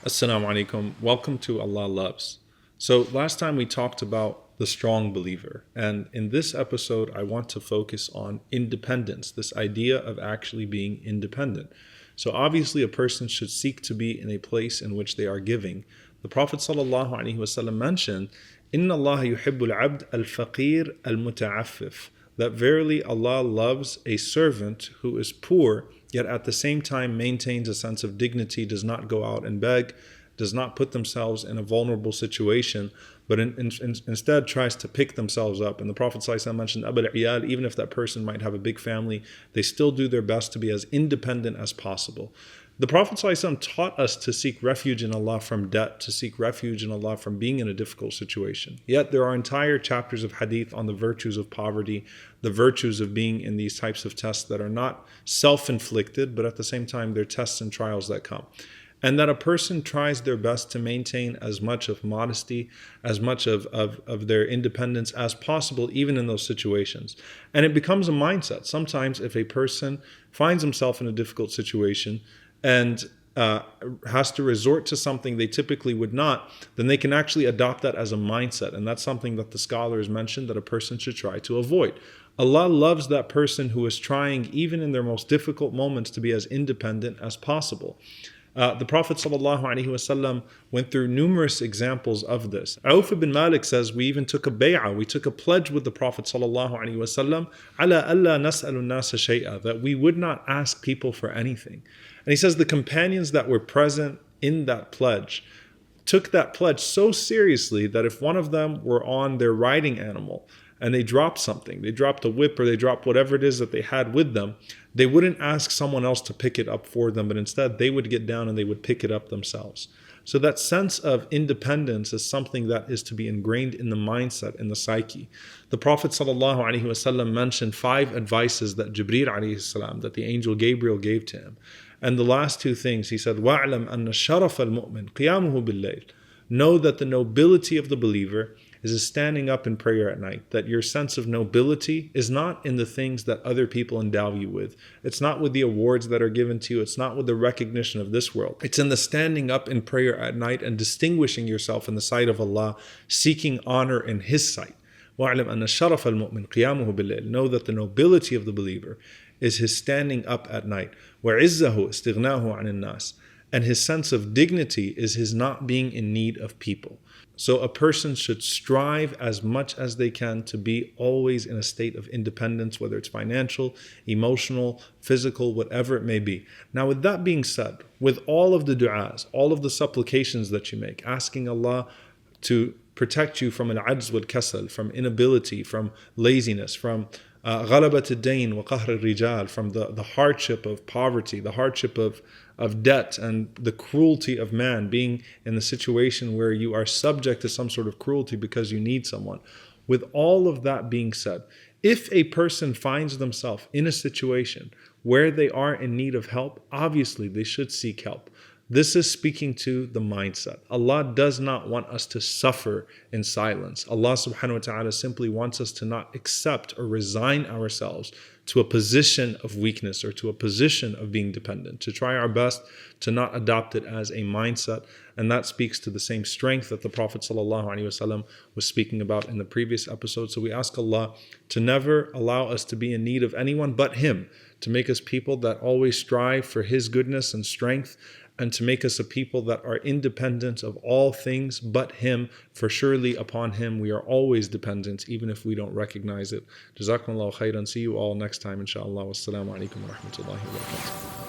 Assalamu alaikum. Welcome to Allah Loves. So, last time we talked about the strong believer, and in this episode, I want to focus on independence, this idea of actually being independent. So, obviously, a person should seek to be in a place in which they are giving. The Prophet ﷺ mentioned, Inna Allah yuhibbul abd al-faqir al-muta'affif, that verily Allah loves a servant who is poor, yet at the same time maintains a sense of dignity, does not go out and beg, does not put themselves in a vulnerable situation, but instead tries to pick themselves up. And the Prophet ﷺ mentioned, Abul Iyal, even if that person might have a big family, they still do their best to be as independent as possible. The Prophet ﷺ taught us to seek refuge in Allah from debt, to seek refuge in Allah from being in a difficult situation. Yet there are entire chapters of hadith on the virtues of poverty, the virtues of being in these types of tests that are not self-inflicted, but at the same time they're tests and trials that come. And that a person tries their best to maintain as much of modesty, as much of their independence as possible, even in those situations. And it becomes a mindset. Sometimes if a person finds himself in a difficult situation, and has to resort to something they typically would not, then they can actually adopt that as a mindset. And that's something that the scholars mentioned that a person should try to avoid. Allah loves that person who is trying, even in their most difficult moments, to be as independent as possible. The Prophet ﷺ went through numerous examples of this. Auf ibn Malik says, we even took a bay'ah, we took a pledge with the Prophet ﷺ, ala alla nas'alu nasa shay'a, that we would not ask people for anything. And he says the companions that were present in that pledge took that pledge so seriously that if one of them were on their riding animal and they dropped something, they dropped a whip or they dropped whatever it is that they had with them, they wouldn't ask someone else to pick it up for them, but instead they would get down and they would pick it up themselves. So that sense of independence is something that is to be ingrained in the mindset, in the psyche. The Prophet ﷺ mentioned 5 advices that Jibreel ﷺ, that the angel Gabriel gave to him. And the last 2 things, he said, وَاعْلَمْ أَنَّ الشَّرَفَ الْمُؤْمِنِ قِيَامُهُ بِاللَّيْلِ. Know that the nobility of the believer is standing up in prayer at night, that your sense of nobility is not in the things that other people endow you with. It's not with the awards that are given to you. It's not with the recognition of this world. It's in the standing up in prayer at night and distinguishing yourself in the sight of Allah, seeking honor in His sight. وَاعْلَمْ أَنَّ الشَّرَفَ الْمُؤْمِنِ قِيَامُهُ بِاللَّيْلِ. Know that the nobility of the believer is his standing up at night. وَعِزَّهُ اسْتِغْنَاهُ عَنِ النَّاسِ. And his sense of dignity is his not being in need of people. So a person should strive as much as they can to be always in a state of independence, whether it's financial, emotional, physical, whatever it may be. Now, with that being said, with all of the du'as, all of the supplications that you make, asking Allah to protect you from al-ajz wal-kasal, from inability, from laziness, from غلبة الدين وقهر الرجال, from the hardship of poverty, the hardship of debt, and the cruelty of man, being in the situation where you are subject to some sort of cruelty because you need someone. With all of that being said, if a person finds themselves in a situation where they are in need of help, obviously they should seek help. This is speaking to the mindset. Allah does not want us to suffer in silence. Allah subhanahu wa ta'ala simply wants us to not accept or resign ourselves to a position of weakness or to a position of being dependent, to try our best to not adopt it as a mindset. And that speaks to the same strength that the Prophet ﷺ was speaking about in the previous episode. So we ask Allah to never allow us to be in need of anyone but Him, to make us people that always strive for His goodness and strength, and to make us a people that are independent of all things but Him, for surely upon Him we are always dependent, even if we don't recognize it. Jazakumullahu khairan. See you all next time, inshallah. Wassalamu alaikum wa rahmatullahi wa barakatuh.